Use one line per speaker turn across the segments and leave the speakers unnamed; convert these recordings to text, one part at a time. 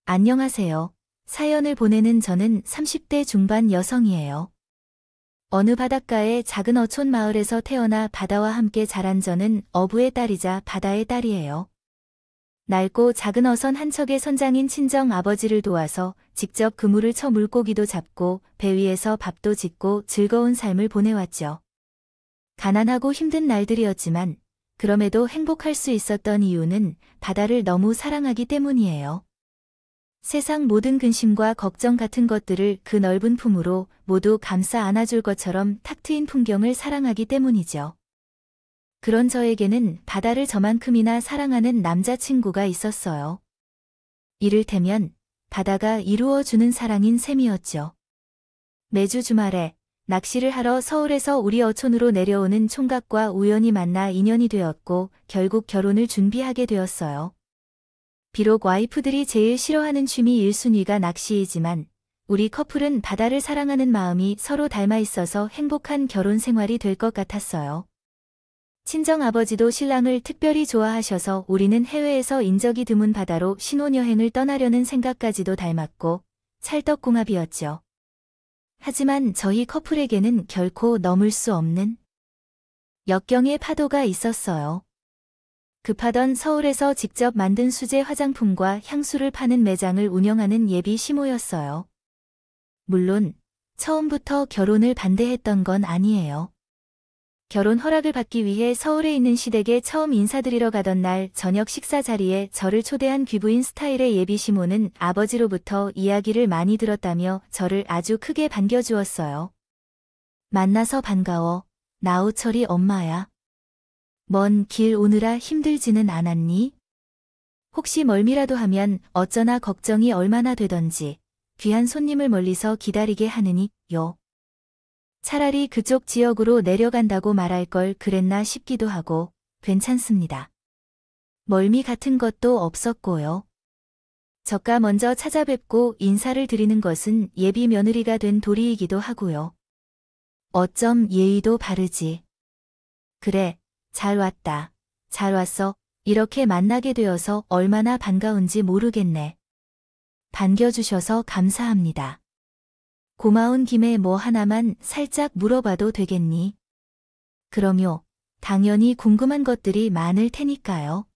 안녕하세요. 사연을 보내는 저는 30대 중반 여성이에요. 어느 바닷가의 작은 어촌 마을에서 태어나 바다와 함께 자란 저는 어부의 딸이자 바다의 딸이에요. 낡고 작은 어선 한 척의 선장인 친정 아버지를 도와서 직접 그물을 쳐 물고기도 잡고 배 위에서 밥도 짓고 즐거운 삶을 보내왔죠. 가난하고 힘든 날들이었지만 그럼에도 행복할 수 있었던 이유는 바다를 너무 사랑하기 때문이에요. 세상 모든 근심과 걱정 같은 것들을 그 넓은 품으로 모두 감싸 안아줄 것처럼 탁 트인 풍경을 사랑하기 때문이죠. 그런 저에게는 바다를 저만큼이나 사랑하는 남자친구가 있었어요. 이를테면 바다가 이루어주는 사랑인 셈이었죠. 매주 주말에 낚시를 하러 서울에서 우리 어촌으로 내려오는 총각과 우연히 만나 인연이 되었고 결국 결혼을 준비하게 되었어요. 비록 와이프들이 제일 싫어하는 취미 1순위가 낚시이지만 우리 커플은 바다를 사랑하는 마음이 서로 닮아 있어서 행복한 결혼 생활이 될 것 같았어요. 친정아버지도 신랑을 특별히 좋아하셔서 우리는 해외에서 인적이 드문 바다로 신혼여행을 떠나려는 생각까지도 닮았고 찰떡궁합이었죠. 하지만 저희 커플에게는 결코 넘을 수 없는 역경의 파도가 있었어요. 급하던 서울에서 직접 만든 수제 화장품과 향수를 파는 매장을 운영하는 예비 시모였어요. 물론 처음부터 결혼을 반대했던 건 아니에요. 결혼 허락을 받기 위해 서울에 있는 시댁에 처음 인사드리러 가던 날 저녁 식사 자리에 저를 초대한 귀부인 스타일의 예비 시모는 아버지로부터 이야기를 많이 들었다며 저를 아주 크게 반겨주었어요. 만나서 반가워. 나우철이 엄마야. 먼 길 오느라 힘들지는 않았니? 혹시 멀미라도 하면 어쩌나 걱정이 얼마나 되던지 귀한 손님을 멀리서 기다리게 하느니 요. 차라리 그쪽 지역으로 내려간다고 말할 걸 그랬나 싶기도 하고 괜찮습니다. 멀미 같은 것도 없었고요. 저가 먼저 찾아뵙고 인사를 드리는 것은 예비 며느리가 된 도리이기도 하고요. 어쩜 예의도 바르지. 그래. 잘 왔다. 잘 왔어. 이렇게 만나게 되어서 얼마나 반가운지 모르겠네. 반겨주셔서 감사합니다. 고마운 김에 뭐 하나만 살짝 물어봐도 되겠니? 그럼요. 당연히 궁금한 것들이 많을 테니까요.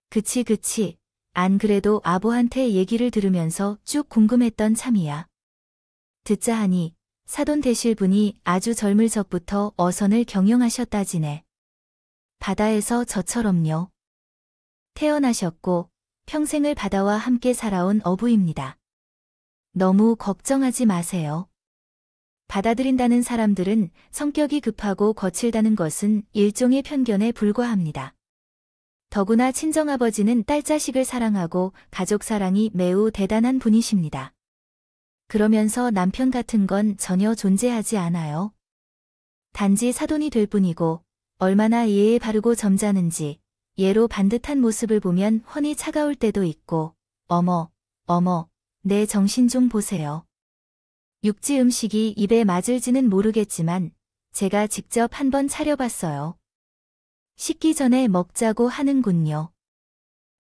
그치. 안 그래도 아보한테 얘기를 들으면서 쭉 궁금했던 참이야. 듣자 하니 사돈 되실 분이 아주 젊을 적부터 어선을 경영하셨다지네. 바다에서 저처럼요. 태어나셨고 평생을 바다와 함께 살아온 어부입니다. 너무 걱정하지 마세요. 받아들인다는 사람들은 성격이 급하고 거칠다는 것은 일종의 편견에 불과합니다. 더구나 친정아버지는 딸자식을 사랑하고 가족 사랑이 매우 대단한 분이십니다. 그러면서 남편 같은 건 전혀 존재하지 않아요. 단지 사돈이 될 뿐이고 얼마나 예에 바르고 점잖은지 예로 반듯한 모습을 보면 훤히 차가울 때도 있고 어머 내 정신 좀 보세요. 육지 음식이 입에 맞을지는 모르겠지만 제가 직접 한번 차려봤어요. 식기 전에 먹자고 하는군요.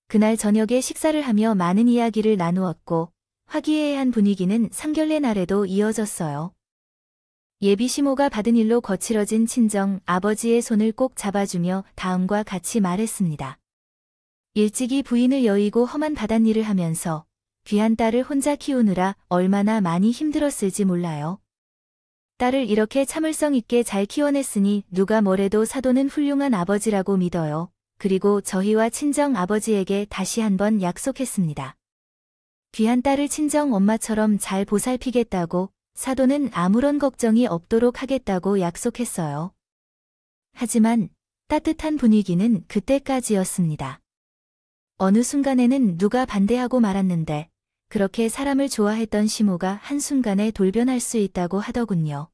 그날 저녁에 식사를 하며 많은 이야기를 나누었고 화기애애한 분위기는 상견례 날에도 이어졌어요. 예비 시모가 받은 일로 거칠어진 친정 아버지의 손을 꼭 잡아주며 다음과 같이 말했습니다. 일찍이 부인을 여의고 험한 바닷일을 하면서 귀한 딸을 혼자 키우느라 얼마나 많이 힘들었을지 몰라요. 딸을 이렇게 참을성 있게 잘 키워냈으니 누가 뭐래도 사돈은 훌륭한 아버지라고 믿어요. 그리고 저희와 친정 아버지에게 다시 한번 약속했습니다. 귀한 딸을 친정 엄마처럼 잘 보살피겠다고 사돈은 아무런 걱정이 없도록 하겠다고 약속했어요. 하지만 따뜻한 분위기는 그때까지였습니다. 어느 순간에는 누가 반대하고 말았는데 그렇게 사람을 좋아했던 시모가 한순간에 돌변할 수 있다고 하더군요.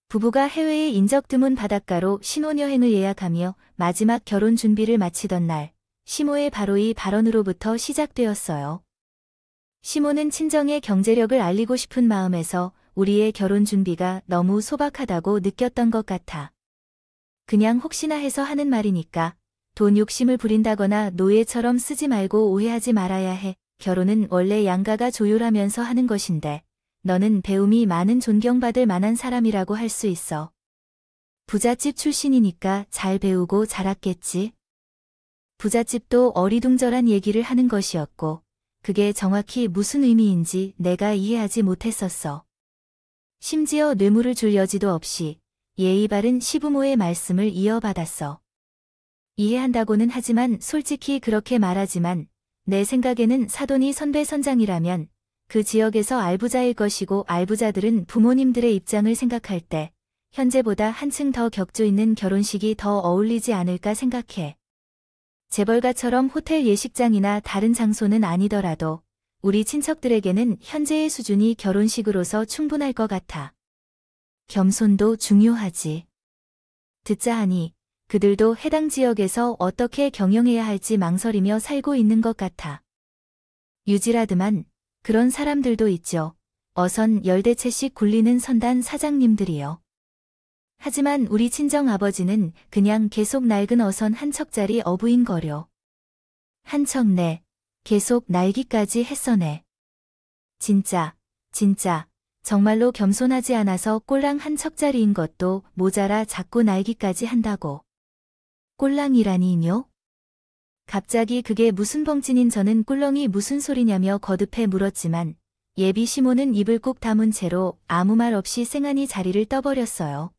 부부가 해외의 인적 드문 바닷가로 신혼여행을 예약하며 마지막 결혼 준비를 마치던 날 시모의 바로 이 발언으로부터 시작되었어요. 시모는 친정의 경제력을 알리고 싶은 마음에서 우리의 결혼 준비가 너무 소박하다고 느꼈던 것 같아. 그냥 혹시나 해서 하는 말이니까 돈 욕심을 부린다거나 노예처럼 쓰지 말고 오해하지 말아야 해. 결혼은 원래 양가가 조율하면서 하는 것인데 너는 배움이 많은 존경받을 만한 사람이라고 할 수 있어. 부잣집 출신이니까 잘 배우고 자랐겠지. 부잣집도 어리둥절한 얘기를 하는 것이었고 그게 정확히 무슨 의미인지 내가 이해하지 못했었어. 심지어 뇌물을 줄 여지도 없이 예의 바른 시부모의 말씀을 이어받았어. 이해한다고는 하지만 솔직히 그렇게 말하지만 내 생각에는 사돈이 선배 선장이라면 그 지역에서 알부자일 것이고 알부자들은 부모님들의 입장을 생각할 때 현재보다 한층 더 격조 있는 결혼식이 더 어울리지 않을까 생각해. 재벌가처럼 호텔 예식장이나 다른 장소는 아니더라도 우리 친척들에게는 현재의 수준이 결혼식으로서 충분할 것 같아. 겸손도 중요하지. 듣자 하니 그들도 해당 지역에서 어떻게 경영해야 할지 망설이며 살고 있는 것 같아. 유지라드만 그런 사람들도 있죠. 어선 10대채씩 굴리는 선단 사장님들이요. 하지만 우리 친정아버지는 그냥 계속 낡은 어선 한 척짜리 어부인 거려. 한 척네. 계속 날기까지 했어네. 진짜 정말로 겸손하지 않아서 꼴랑 한 척짜리인 것도 모자라 자꾸 날기까지 한다고. 꼴랑이라니요? 갑자기 그게 무슨 벙찐인 저는 꿀렁이 무슨 소리냐며 거듭해 물었지만 예비 시모는 입을 꾹 다문 채로 아무 말 없이 쌩하니 자리를 떠버렸어요.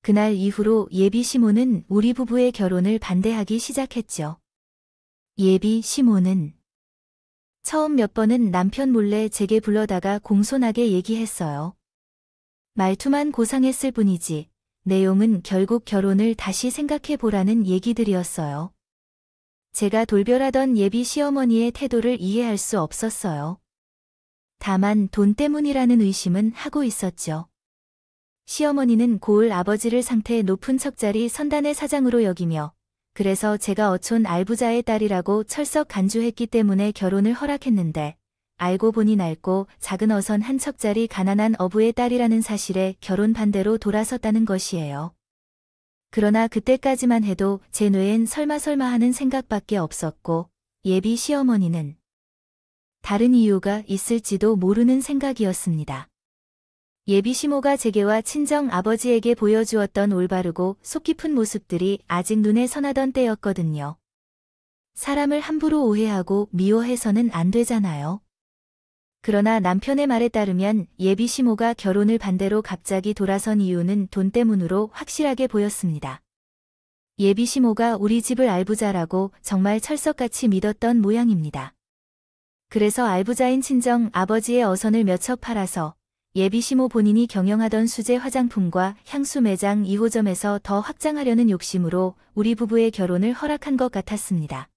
그날 이후로 예비 시모는 우리 부부의 결혼을 반대하기 시작했죠. 예비 시모는 처음 몇 번은 남편 몰래 제게 불러다가 공손하게 얘기했어요. 말투만 고상했을 뿐이지 내용은 결국 결혼을 다시 생각해보라는 얘기들이었어요. 제가 돌변하던 예비 시어머니의 태도를 이해할 수 없었어요. 다만 돈 때문이라는 의심은 하고 있었죠. 시어머니는 고을 아버지를 상태 높은 척짜리 선단의 사장으로 여기며 그래서 제가 어촌 알부자의 딸이라고 철석 간주했기 때문에 결혼을 허락했는데 알고 보니 낡고 작은 어선 한 척짜리 가난한 어부의 딸이라는 사실에 결혼 반대로 돌아섰다는 것이에요. 그러나 그때까지만 해도 제 뇌엔 설마 하는 생각밖에 없었고 예비 시어머니는 다른 이유가 있을지도 모르는 생각이었습니다. 예비 시모가 제게와 친정 아버지에게 보여주었던 올바르고 속 깊은 모습들이 아직 눈에 선하던 때였거든요. 사람을 함부로 오해하고 미워해서는 안 되잖아요. 그러나 남편의 말에 따르면 예비 시모가 결혼을 반대로 갑자기 돌아선 이유는 돈 때문으로 확실하게 보였습니다. 예비 시모가 우리 집을 알부자라고 정말 철석같이 믿었던 모양입니다. 그래서 알부자인 친정 아버지의 어선을 몇 척 팔아서 예비 시모 본인이 경영하던 수제 화장품과 향수 매장 2호점에서 더 확장하려는 욕심으로 우리 부부의 결혼을 허락한 것 같았습니다.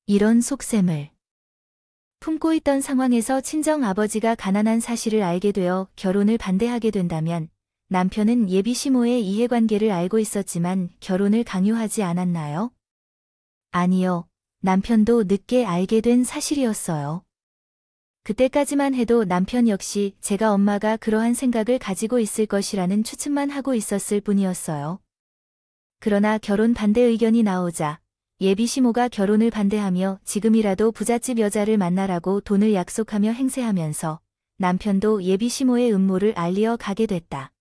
이런 속셈을 품고 있던 상황에서 친정 아버지가 가난한 사실을 알게 되어 결혼을 반대하게 된다면 남편은 예비 시모의 이해관계를 알고 있었지만 결혼을 강요하지 않았나요? 아니요. 남편도 늦게 알게 된 사실이었어요. 그때까지만 해도 남편 역시 제가 엄마가 그러한 생각을 가지고 있을 것이라는 추측만 하고 있었을 뿐이었어요. 그러나 결혼 반대 의견이 나오자 예비 시모가 결혼을 반대하며 지금이라도 부잣집 여자를 만나라고 돈을 약속하며 행세하면서 남편도 예비 시모의 음모를 알리어 가게 됐다.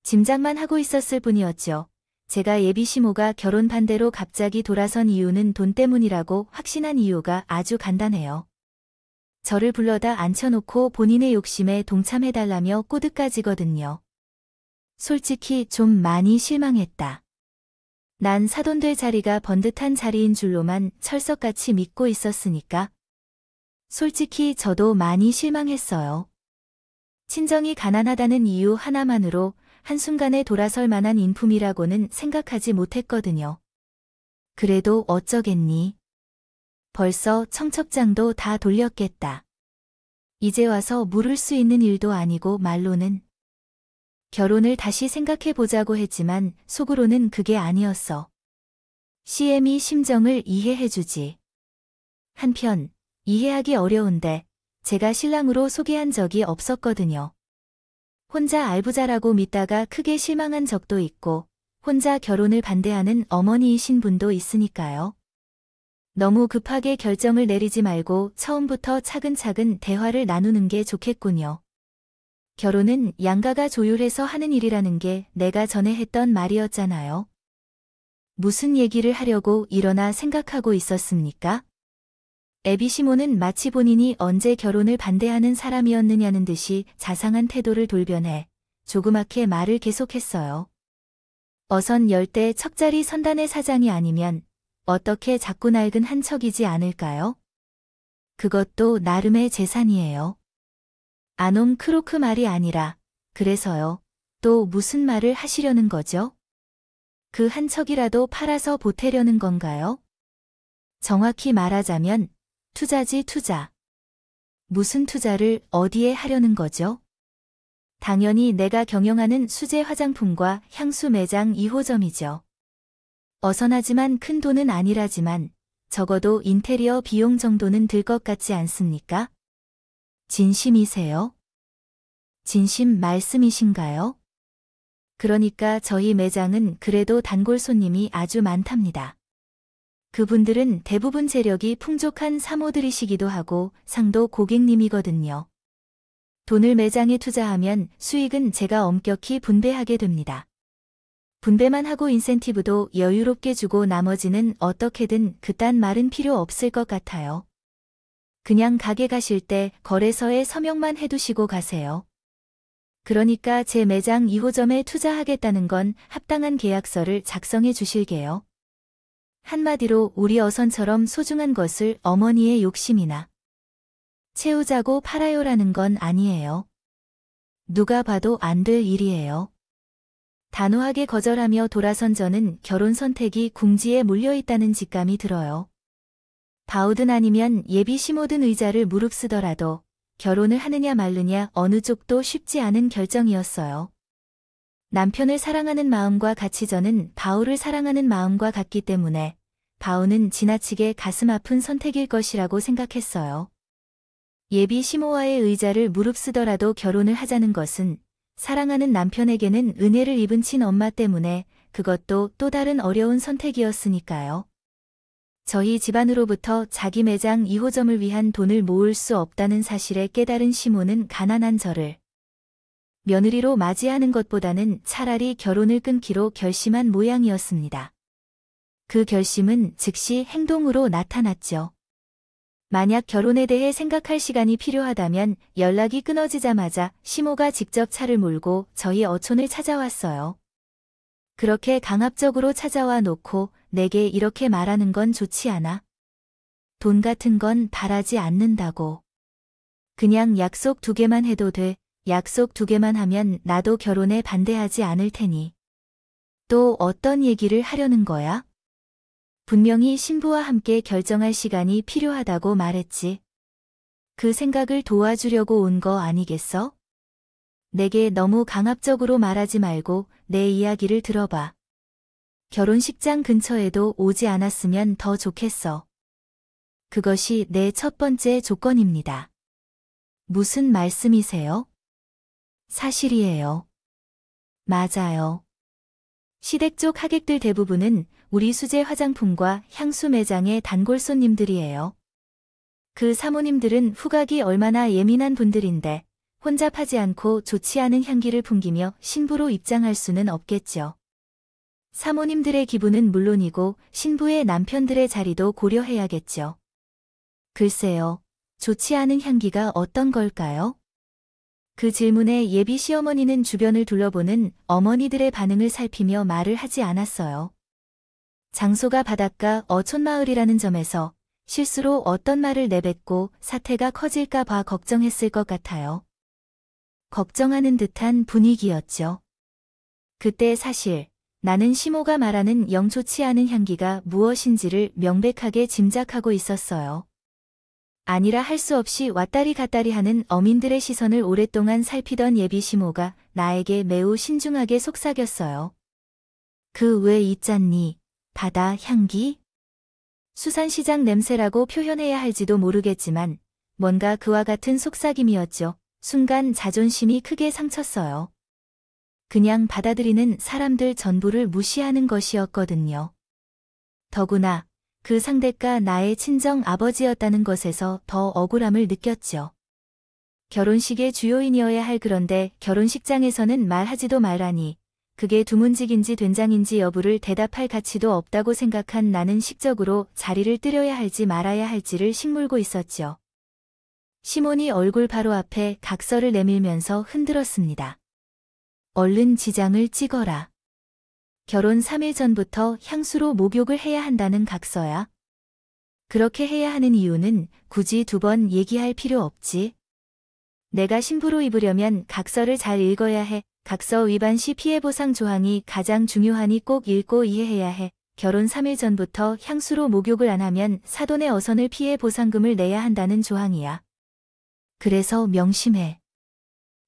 짐작만 하고 있었을 뿐이었죠. 제가 예비 시모가 결혼 반대로 갑자기 돌아선 이유는 돈 때문이라고 확신한 이유가 아주 간단해요. 저를 불러다 앉혀놓고 본인의 욕심에 동참해달라며 꼬드까지거든요. 솔직히 좀 많이 실망했다. 난 사돈될 자리가 번듯한 자리인 줄로만 철석같이 믿고 있었으니까. 솔직히 저도 많이 실망했어요. 친정이 가난하다는 이유 하나만으로 한순간에 돌아설 만한 인품이라고는 생각하지 못했거든요. 그래도 어쩌겠니? 벌써 청첩장도 다 돌렸겠다. 이제 와서 물을 수 있는 일도 아니고 말로는. 결혼을 다시 생각해보자고 했지만 속으로는 그게 아니었어. CM이 심정을 이해해주지. 한편 이해하기 어려운데 제가 신랑으로 소개한 적이 없었거든요. 혼자 알부자라고 믿다가 크게 실망한 적도 있고 혼자 결혼을 반대하는 어머니이신 분도 있으니까요. 너무 급하게 결정을 내리지 말고 처음부터 차근차근 대화를 나누는 게 좋겠군요. 결혼은 양가가 조율해서 하는 일이라는 게 내가 전에 했던 말이었잖아요. 무슨 얘기를 하려고 일어나 생각하고 있었습니까? 애비 시모는 마치 본인이 언제 결혼을 반대하는 사람이었느냐는 듯이 자상한 태도를 돌변해 조그맣게 말을 계속했어요. 어선 열대 척자리 선단의 사장이 아니면 어떻게 자꾸 낡은 한 척이지 않을까요? 그것도 나름의 재산이에요. 아놈 크로크 말이 아니라 그래서요. 또 무슨 말을 하시려는 거죠? 그 한 척이라도 팔아서 보태려는 건가요? 정확히 말하자면 투자지 투자. 무슨 투자를 어디에 하려는 거죠? 당연히 내가 경영하는 수제 화장품과 향수 매장 2호점이죠. 어선하지만 큰 돈은 아니라지만 적어도 인테리어 비용 정도는 들 것 같지 않습니까? 진심이세요? 진심 말씀이신가요? 그러니까 저희 매장은 그래도 단골 손님이 아주 많답니다. 그분들은 대부분 재력이 풍족한 사모들이시기도 하고 상도 고객님이거든요. 돈을 매장에 투자하면 수익은 제가 엄격히 분배하게 됩니다. 분배만 하고 인센티브도 여유롭게 주고 나머지는 어떻게든 그딴 말은 필요 없을 것 같아요. 그냥 가게 가실 때 거래서에 서명만 해두시고 가세요. 그러니까 제 매장 2호점에 투자하겠다는 건 합당한 계약서를 작성해 주실게요. 한마디로 우리 어선처럼 소중한 것을 어머니의 욕심이나 채우자고 팔아요라는 건 아니에요. 누가 봐도 안 될 일이에요. 단호하게 거절하며 돌아선 저는 결혼 선택이 궁지에 몰려있다는 직감이 들어요. 바우든 아니면 예비 시모든 의자를 무릅쓰더라도 결혼을 하느냐 말느냐 어느 쪽도 쉽지 않은 결정이었어요. 남편을 사랑하는 마음과 같이 저는 바우를 사랑하는 마음과 같기 때문에 바우는 지나치게 가슴 아픈 선택일 것이라고 생각했어요. 예비 시모와의 의자를 무릅쓰더라도 결혼을 하자는 것은 사랑하는 남편에게는 은혜를 입은 친엄마 때문에 그것도 또 다른 어려운 선택이었으니까요. 저희 집안으로부터 자기 매장 2호점을 위한 돈을 모을 수 없다는 사실에 깨달은 시모는 가난한 저를 며느리로 맞이하는 것보다는 차라리 결혼을 끊기로 결심한 모양이었습니다. 그 결심은 즉시 행동으로 나타났죠. 만약 결혼에 대해 생각할 시간이 필요하다면 연락이 끊어지자마자 시모가 직접 차를 몰고 저희 어촌을 찾아왔어요. 그렇게 강압적으로 찾아와 놓고 내게 이렇게 말하는 건 좋지 않아? 돈 같은 건 바라지 않는다고. 그냥 약속 2개만 해도 돼. 약속 2개만 하면 나도 결혼에 반대하지 않을 테니. 또 어떤 얘기를 하려는 거야? 분명히 신부와 함께 결정할 시간이 필요하다고 말했지. 그 생각을 도와주려고 온 거 아니겠어? 내게 너무 강압적으로 말하지 말고 내 이야기를 들어봐. 결혼식장 근처에도 오지 않았으면 더 좋겠어. 그것이 내 첫 번째 조건입니다. 무슨 말씀이세요? 사실이에요. 맞아요. 시댁 쪽 하객들 대부분은 우리 수제 화장품과 향수 매장의 단골 손님들이에요. 그 사모님들은 후각이 얼마나 예민한 분들인데 혼잡하지 않고 좋지 않은 향기를 풍기며 신부로 입장할 수는 없겠죠. 사모님들의 기분은 물론이고 신부의 남편들의 자리도 고려해야겠죠. 글쎄요, 좋지 않은 향기가 어떤 걸까요? 그 질문에 예비 시어머니는 주변을 둘러보는 어머니들의 반응을 살피며 말을 하지 않았어요. 장소가 바닷가 어촌마을이라는 점에서 실수로 어떤 말을 내뱉고 사태가 커질까 봐 걱정했을 것 같아요. 걱정하는 듯한 분위기였죠. 그때 사실 나는 시모가 말하는 영 좋지 않은 향기가 무엇인지를 명백하게 짐작하고 있었어요. 아니라 할 수 없이 왔다리 갔다리 하는 어민들의 시선을 오랫동안 살피던 예비 시모가 나에게 매우 신중하게 속삭였어요. 그 왜 있잖니? 바다 향기? 수산시장 냄새라고 표현해야 할지도 모르겠지만 뭔가 그와 같은 속삭임이었죠. 순간 자존심이 크게 상쳤어요. 그냥 받아들이는 사람들 전부를 무시하는 것이었거든요. 더구나 그 상대가 나의 친정 아버지였다는 것에서 더 억울함을 느꼈죠. 결혼식의 주요인이어야 할 그런데 결혼식장에서는 말하지도 말라니 그게 두문직인지 된장인지 여부를 대답할 가치도 없다고 생각한 나는 식적으로 자리를 뜨려야 할지 말아야 할지를 식물고 있었죠. 시몬이 얼굴 바로 앞에 각서를 내밀면서 흔들었습니다. 얼른 지장을 찍어라. 결혼 3일 전부터 향수로 목욕을 해야 한다는 각서야. 그렇게 해야 하는 이유는 굳이 2번 얘기할 필요 없지. 내가 신부로 입으려면 각서를 잘 읽어야 해. 각서 위반 시 피해보상 조항이 가장 중요하니 꼭 읽고 이해해야 해. 결혼 3일 전부터 향수로 목욕을 안 하면 사돈의 어선을 피해 보상금을 내야 한다는 조항이야. 그래서 명심해.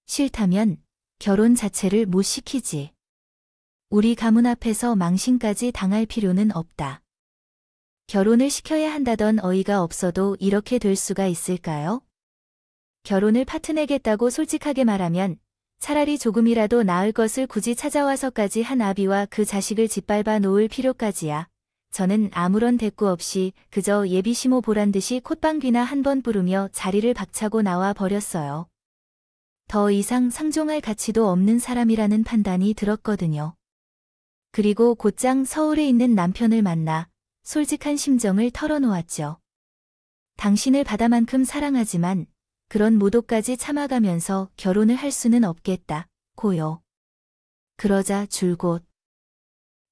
싫다면 결혼 자체를 못 시키지. 우리 가문 앞에서 망신까지 당할 필요는 없다. 결혼을 시켜야 한다던 어이가 없어도 이렇게 될 수가 있을까요? 결혼을 파트내겠다고 솔직하게 말하면 차라리 조금이라도 나을 것을 굳이 찾아와서까지 한 아비와 그 자식을 짓밟아 놓을 필요까지야. 저는 아무런 대꾸 없이 그저 예비시모 보란듯이 콧방귀나 한 번 부르며 자리를 박차고 나와 버렸어요. 더 이상 상종할 가치도 없는 사람이라는 판단이 들었거든요. 그리고 곧장 서울에 있는 남편을 만나 솔직한 심정을 털어놓았죠. 당신을 바다만큼 사랑하지만 그런 모독까지 참아가면서 결혼을 할 수는 없겠다. 고요. 그러자 줄곧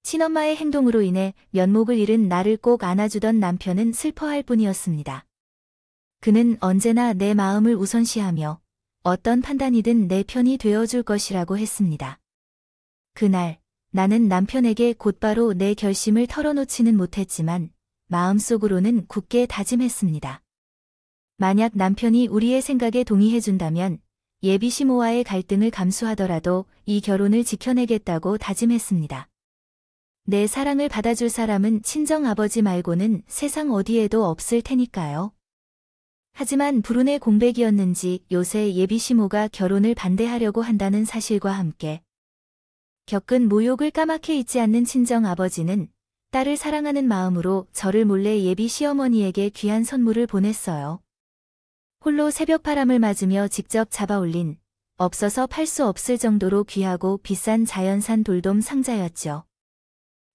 친엄마의 행동으로 인해 면목을 잃은 나를 꼭 안아주던 남편은 슬퍼할 뿐이었습니다. 그는 언제나 내 마음을 우선시하며 어떤 판단이든 내 편이 되어줄 것이라고 했습니다. 그날 나는 남편에게 곧바로 내 결심을 털어놓지는 못했지만 마음속으로는 굳게 다짐했습니다. 만약 남편이 우리의 생각에 동의해준다면 예비시모와의 갈등을 감수하더라도 이 결혼을 지켜내겠다고 다짐했습니다. 내 사랑을 받아줄 사람은 친정아버지 말고는 세상 어디에도 없을 테니까요. 하지만 불운의 공백이었는지 요새 예비시모가 결혼을 반대하려고 한다는 사실과 함께 겪은 모욕을 까맣게 잊지 않는 친정아버지는 딸을 사랑하는 마음으로 저를 몰래 예비시어머니에게 귀한 선물을 보냈어요. 홀로 새벽바람을 맞으며 직접 잡아올린 없어서 팔 수 없을 정도로 귀하고 비싼 자연산 돌돔 상자였죠.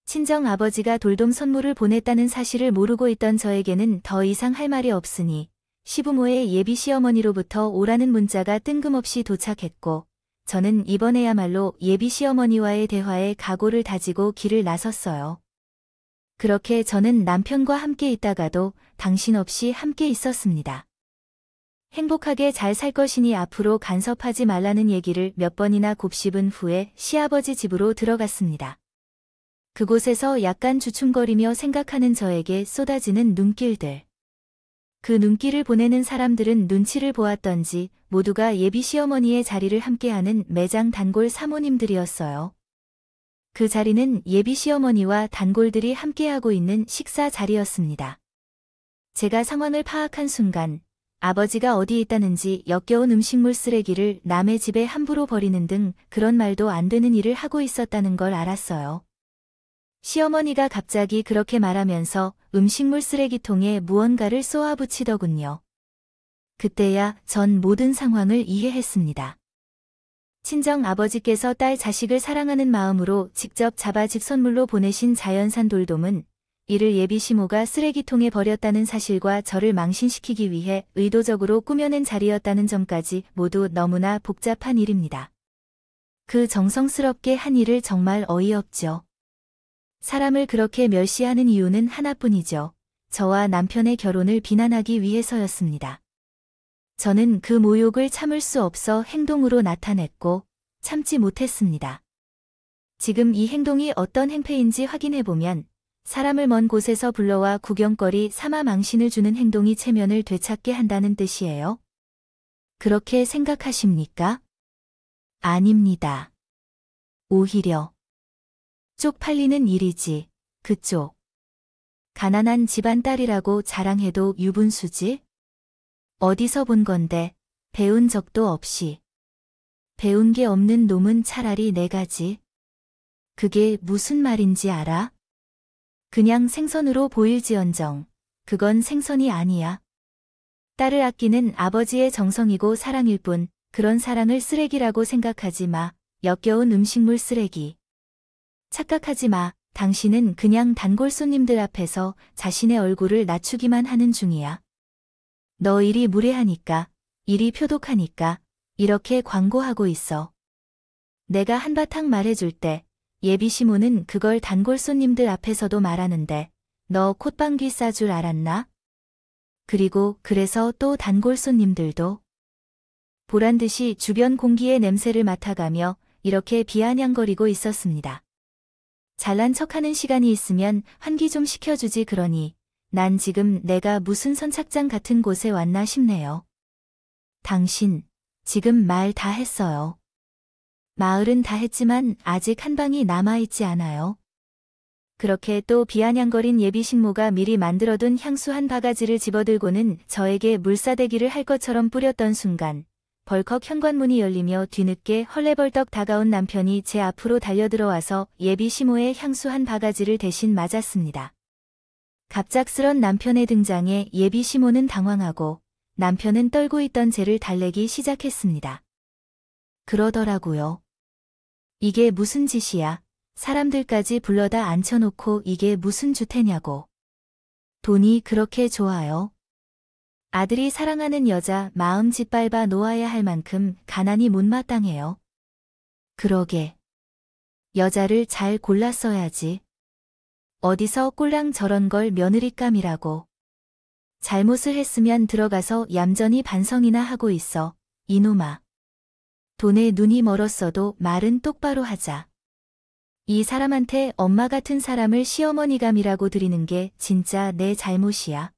친정아버지가 돌돔 선물을 보냈다는 사실을 모르고 있던 저에게는 더 이상 할 말이 없으니 시부모의 예비시어머니로부터 오라는 문자가 뜬금없이 도착했고 저는 이번에야말로 예비시어머니와의 대화에 각오를 다지고 길을 나섰어요. 그렇게 저는 남편과 함께 있다가도 당신 없이 함께 있었습니다. 행복하게 잘 살 것이니 앞으로 간섭하지 말라는 얘기를 몇 번이나 곱씹은 후에 시아버지 집으로 들어갔습니다. 그곳에서 약간 주춤거리며 생각하는 저에게 쏟아지는 눈길들. 그 눈길을 보내는 사람들은 눈치를 보았던지 모두가 예비 시어머니의 자리를 함께하는 매장 단골 사모님들이었어요. 그 자리는 예비 시어머니와 단골들이 함께하고 있는 식사 자리였습니다. 제가 상황을 파악한 순간 아버지가 어디 있다는지 역겨운 음식물 쓰레기를 남의 집에 함부로 버리는 등 그런 말도 안 되는 일을 하고 있었다는 걸 알았어요. 시어머니가 갑자기 그렇게 말하면서 음식물 쓰레기통에 무언가를 쏘아붙이더군요. 그때야 전 모든 상황을 이해했습니다. 친정 아버지께서 딸 자식을 사랑하는 마음으로 직접 잡아 직선물로 보내신 자연산 돌돔은 이를 예비시모가 쓰레기통에 버렸다는 사실과 저를 망신시키기 위해 의도적으로 꾸며낸 자리였다는 점까지 모두 너무나 복잡한 일입니다. 그 정성스럽게 한 일을 정말 어이없죠. 사람을 그렇게 멸시하는 이유는 하나뿐이죠. 저와 남편의 결혼을 비난하기 위해서였습니다. 저는 그 모욕을 참을 수 없어 행동으로 나타냈고 참지 못했습니다. 지금 이 행동이 어떤 행패인지 확인해보면 사람을 먼 곳에서 불러와 구경거리 삼아 망신을 주는 행동이 체면을 되찾게 한다는 뜻이에요. 그렇게 생각하십니까? 아닙니다. 오히려 쪽팔리는 일이지. 그쪽. 가난한 집안 딸이라고 자랑해도 유분수지? 어디서 본 건데 배운 적도 없이. 배운 게 없는 놈은 차라리 내가지. 그게 무슨 말인지 알아? 그냥 생선으로 보일지언정 그건 생선이 아니야. 딸을 아끼는 아버지의 정성이고 사랑일 뿐 그런 사랑을 쓰레기라고 생각하지 마. 역겨운 음식물 쓰레기. 착각하지 마. 당신은 그냥 단골 손님들 앞에서 자신의 얼굴을 낮추기만 하는 중이야. 너 일이 무례하니까, 일이 표독하니까 이렇게 광고하고 있어. 내가 한바탕 말해줄 때 예비시모는 그걸 단골 손님들 앞에서도 말하는데 너 콧방귀 싸줄 알았나? 그리고 그래서 또 단골 손님들도 보란듯이 주변 공기의 냄새를 맡아가며 이렇게 비아냥거리고 있었습니다. 잘난 척하는 시간이 있으면 환기 좀 시켜주지 그러니 난 지금 내가 무슨 선착장 같은 곳에 왔나 싶네요. 당신, 지금 말 다 했어요. 마을은 다 했지만 아직 한 방이 남아있지 않아요. 그렇게 또 비아냥거린 예비식모가 미리 만들어둔 향수 한 바가지를 집어들고는 저에게 물사대기를 할 것처럼 뿌렸던 순간 벌컥 현관문이 열리며 뒤늦게 헐레벌떡 다가온 남편이 제 앞으로 달려들어와서 예비시모의 향수 한 바가지를 대신 맞았습니다. 갑작스런 남편의 등장에 예비시모는 당황하고 남편은 떨고 있던 쟤를 달래기 시작했습니다. 그러더라고요. 이게 무슨 짓이야. 사람들까지 불러다 앉혀놓고 이게 무슨 주태냐고. 돈이 그렇게 좋아요. 아들이 사랑하는 여자 마음 짓밟아 놓아야 할 만큼 가난이 못마땅해요. 그러게. 여자를 잘 골랐어야지. 어디서 꼴랑 저런 걸 며느리감이라고. 잘못을 했으면 들어가서 얌전히 반성이나 하고 있어. 이놈아. 돈에 눈이 멀었어도 말은 똑바로 하자. 이 사람한테 엄마 같은 사람을 시어머니감이라고 드리는 게 진짜 내 잘못이야.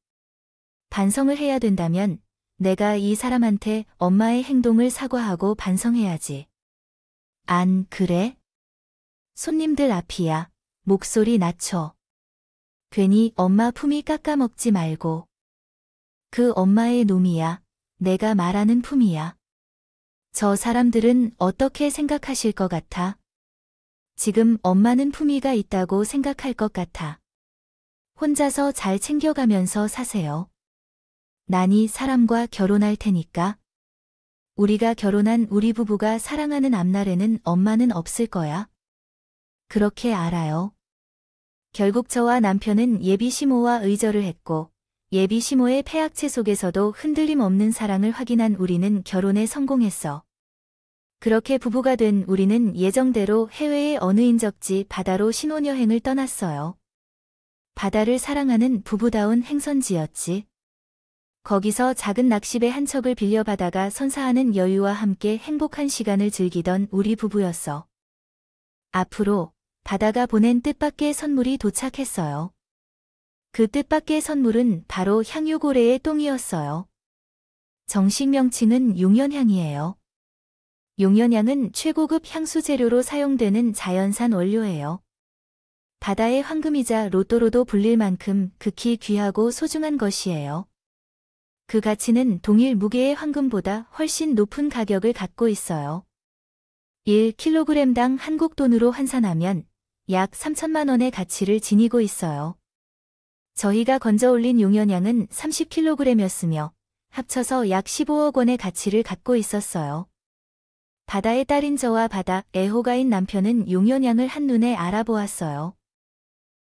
반성을 해야 된다면 내가 이 사람한테 엄마의 행동을 사과하고 반성해야지. 안 그래? 손님들 앞이야. 목소리 낮춰. 괜히 엄마 품위 깎아먹지 말고. 그 엄마의 놈이야. 내가 말하는 품이야. 저 사람들은 어떻게 생각하실 것 같아? 지금 엄마는 품위가 있다고 생각할 것 같아. 혼자서 잘 챙겨가면서 사세요. 난 이 사람과 결혼할 테니까. 우리가 결혼한 우리 부부가 사랑하는 앞날에는 엄마는 없을 거야. 그렇게 알아요. 결국 저와 남편은 예비시모와 의절을 했고 예비시모의 폐악체 속에서도 흔들림 없는 사랑을 확인한 우리는 결혼에 성공했어. 그렇게 부부가 된 우리는 예정대로 해외의 어느 인적지 바다로 신혼여행을 떠났어요. 바다를 사랑하는 부부다운 행선지였지. 거기서 작은 낚시배 한 척을 빌려받아가 선사하는 여유와 함께 행복한 시간을 즐기던 우리 부부였어. 앞으로 바다가 보낸 뜻밖의 선물이 도착했어요. 그 뜻밖의 선물은 바로 향유고래의 똥이었어요. 정식 명칭은 용연향이에요. 용연향은 최고급 향수 재료로 사용되는 자연산 원료예요. 바다의 황금이자 로또로도 불릴 만큼 극히 귀하고 소중한 것이에요. 그 가치는 동일 무게의 황금보다 훨씬 높은 가격을 갖고 있어요. 1kg당 한국 돈으로 환산하면 약 3천만 원의 가치를 지니고 있어요. 저희가 건져 올린 용연향은 30kg이었으며 합쳐서 약 15억 원의 가치를 갖고 있었어요. 바다의 딸인 저와 바다 애호가인 남편은 용연향을 한눈에 알아보았어요.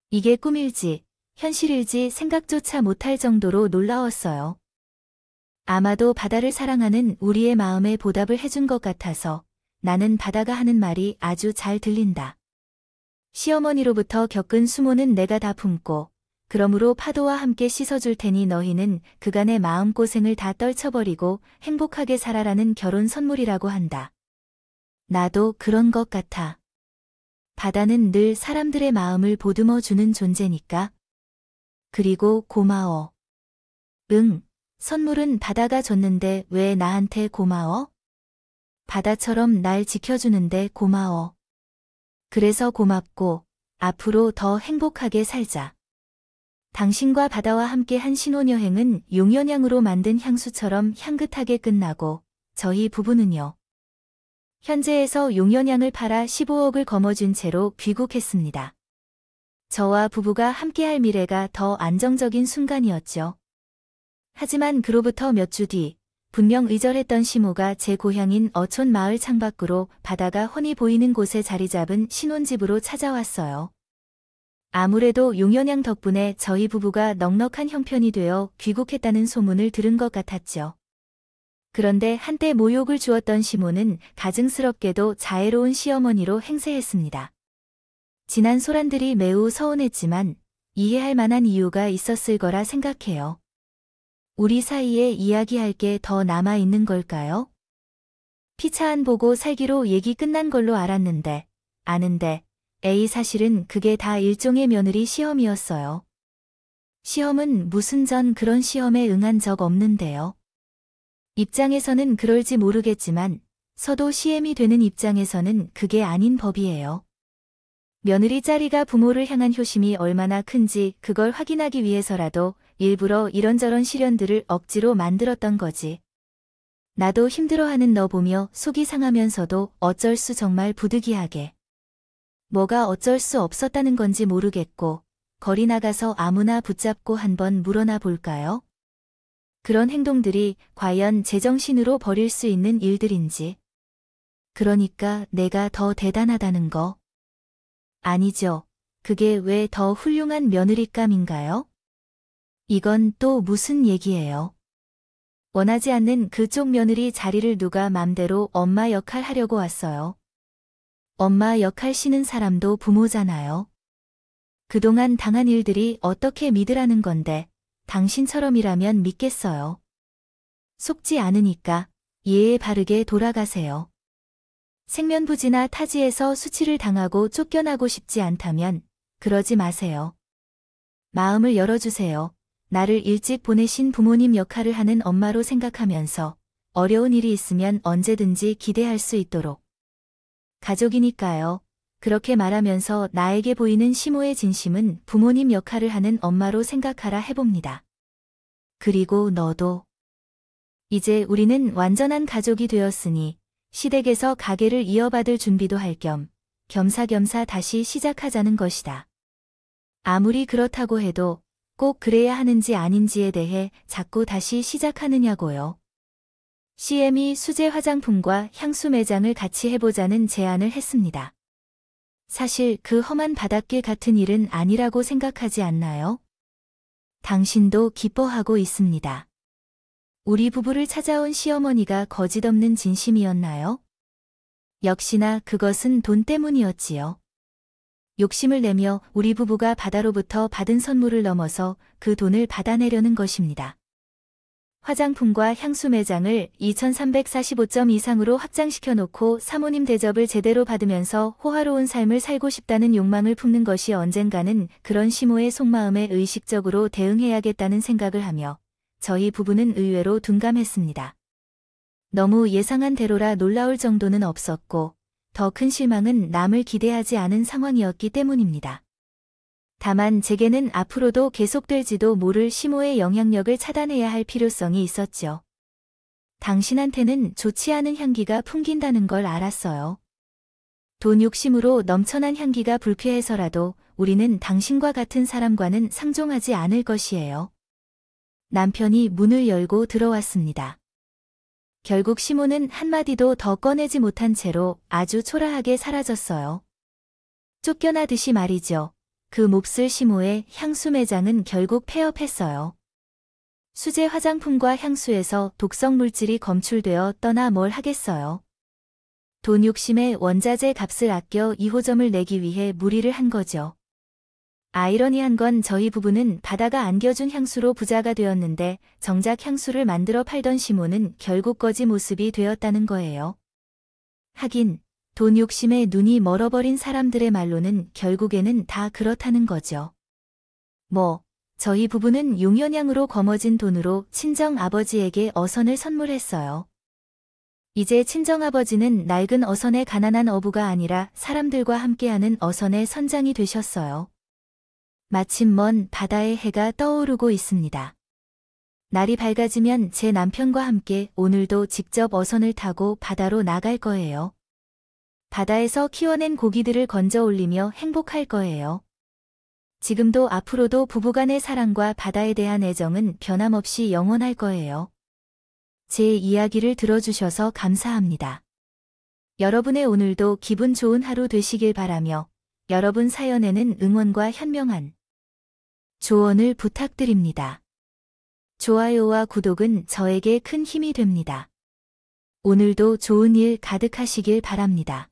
이게 꿈일지 현실일지 생각조차 못할 정도로 놀라웠어요. 아마도 바다를 사랑하는 우리의 마음에 보답을 해준 것 같아서 나는 바다가 하는 말이 아주 잘 들린다. 시어머니로부터 겪은 수모는 내가 다 품고 그러므로 파도와 함께 씻어줄 테니 너희는 그간의 마음고생을 다 떨쳐버리고 행복하게 살아라는 결혼 선물이라고 한다. 나도 그런 것 같아. 바다는 늘 사람들의 마음을 보듬어주는 존재니까. 그리고 고마워. 응, 선물은 바다가 줬는데 왜 나한테 고마워? 바다처럼 날 지켜주는데 고마워. 그래서 고맙고 앞으로 더 행복하게 살자. 당신과 바다와 함께 한 신혼여행은 용연향으로 만든 향수처럼 향긋하게 끝나고 저희 부부는요. 현재에서 용연향을 팔아 15억을 거머쥔 채로 귀국했습니다. 저와 부부가 함께할 미래가 더 안정적인 순간이었죠. 하지만 그로부터 몇 주 뒤, 분명 의절했던 시모가 제 고향인 어촌 마을 창밖으로 바다가 훤히 보이는 곳에 자리 잡은 신혼집으로 찾아왔어요. 아무래도 용연양 덕분에 저희 부부가 넉넉한 형편이 되어 귀국했다는 소문을 들은 것 같았죠. 그런데 한때 모욕을 주었던 시모는 가증스럽게도 자애로운 시어머니로 행세했습니다. 지난 소란들이 매우 서운했지만 이해할 만한 이유가 있었을 거라 생각해요. 우리 사이에 이야기할 게 더 남아있는 걸까요? 피차 안 보고 살기로 얘기 끝난 걸로 알았는데, 아는데, 에이 사실은 그게 다 일종의 며느리 시험이었어요. 시험은 무슨 전 그런 시험에 응한 적 없는데요. 입장에서는 그럴지 모르겠지만, 서도 시엠이 되는 입장에서는 그게 아닌 법이에요. 며느리 자리가 부모를 향한 효심이 얼마나 큰지 그걸 확인하기 위해서라도 일부러 이런저런 시련들을 억지로 만들었던 거지. 나도 힘들어하는 너 보며 속이 상하면서도 어쩔 수 정말 부득이하게. 뭐가 어쩔 수 없었다는 건지 모르겠고 거리 나가서 아무나 붙잡고 한번 물어나 볼까요? 그런 행동들이 과연 제정신으로 벌일 수 있는 일들인지. 그러니까 내가 더 대단하다는 거. 아니죠. 그게 왜 더 훌륭한 며느리감인가요? 이건 또 무슨 얘기예요? 원하지 않는 그쪽 며느리 자리를 누가 맘대로 엄마 역할 하려고 왔어요. 엄마 역할 쉬는 사람도 부모잖아요. 그동안 당한 일들이 어떻게 믿으라는 건데 당신처럼이라면 믿겠어요. 속지 않으니까 예에 바르게 돌아가세요. 생면부지나 타지에서 수치를 당하고 쫓겨나고 싶지 않다면 그러지 마세요. 마음을 열어주세요. 나를 일찍 보내신 부모님 역할을 하는 엄마로 생각하면서 어려운 일이 있으면 언제든지 기대할 수 있도록. 가족이니까요. 그렇게 말하면서 나에게 보이는 시모의 진심은 부모님 역할을 하는 엄마로 생각하라 해봅니다. 그리고 너도. 이제 우리는 완전한 가족이 되었으니 시댁에서 가게를 이어받을 준비도 할 겸 겸사겸사 다시 시작하자는 것이다. 아무리 그렇다고 해도 꼭 그래야 하는지 아닌지에 대해 자꾸 다시 시작하느냐고요. CM이 수제 화장품과 향수 매장을 같이 해보자는 제안을 했습니다. 사실 그 험한 바닷길 같은 일은 아니라고 생각하지 않나요? 당신도 기뻐하고 있습니다. 우리 부부를 찾아온 시어머니가 거짓없는 진심이었나요? 역시나 그것은 돈 때문이었지요. 욕심을 내며 우리 부부가 바다로부터 받은 선물을 넘어서 그 돈을 받아내려는 것입니다. 화장품과 향수 매장을 2345점 이상으로 확장시켜 놓고 사모님 대접을 제대로 받으면서 호화로운 삶을 살고 싶다는 욕망을 품는 것이 언젠가는 그런 시모의 속마음에 의식적으로 대응해야겠다는 생각을 하며 저희 부부는 의외로 둔감했습니다. 너무 예상한 대로라 놀라울 정도는 없었고 더 큰 실망은 남을 기대하지 않은 상황이었기 때문입니다. 다만 제게는 앞으로도 계속될지도 모를 시모의 영향력을 차단해야 할 필요성이 있었죠. 당신한테는 좋지 않은 향기가 풍긴다는 걸 알았어요. 돈 욕심으로 넘쳐난 향기가 불쾌해서라도 우리는 당신과 같은 사람과는 상종하지 않을 것이에요. 남편이 문을 열고 들어왔습니다. 결국 시모는 한마디도 더 꺼내지 못한 채로 아주 초라하게 사라졌어요. 쫓겨나듯이 말이죠. 그 몹쓸 시모의 향수 매장은 결국 폐업했어요. 수제 화장품과 향수에서 독성 물질이 검출되어 떠나 뭘 하겠어요. 돈 욕심에 원자재 값을 아껴 2호점을 내기 위해 무리를 한 거죠. 아이러니한 건 저희 부부는 바다가 안겨준 향수로 부자가 되었는데 정작 향수를 만들어 팔던 시모는 결국 거지 모습이 되었다는 거예요. 하긴 돈 욕심에 눈이 멀어버린 사람들의 말로는 결국에는 다 그렇다는 거죠. 저희 부부는 용연양으로 거머쥔 돈으로 친정 아버지에게 어선을 선물했어요. 이제 친정 아버지는 낡은 어선의 가난한 어부가 아니라 사람들과 함께하는 어선의 선장이 되셨어요. 마침 먼 바다에 해가 떠오르고 있습니다. 날이 밝아지면 제 남편과 함께 오늘도 직접 어선을 타고 바다로 나갈 거예요. 바다에서 키워낸 고기들을 건져 올리며 행복할 거예요. 지금도 앞으로도 부부간의 사랑과 바다에 대한 애정은 변함없이 영원할 거예요. 제 이야기를 들어주셔서 감사합니다. 여러분의 오늘도 기분 좋은 하루 되시길 바라며 여러분 사연에는 응원과 현명한 조언을 부탁드립니다. 좋아요와 구독은 저에게 큰 힘이 됩니다. 오늘도 좋은 일 가득하시길 바랍니다.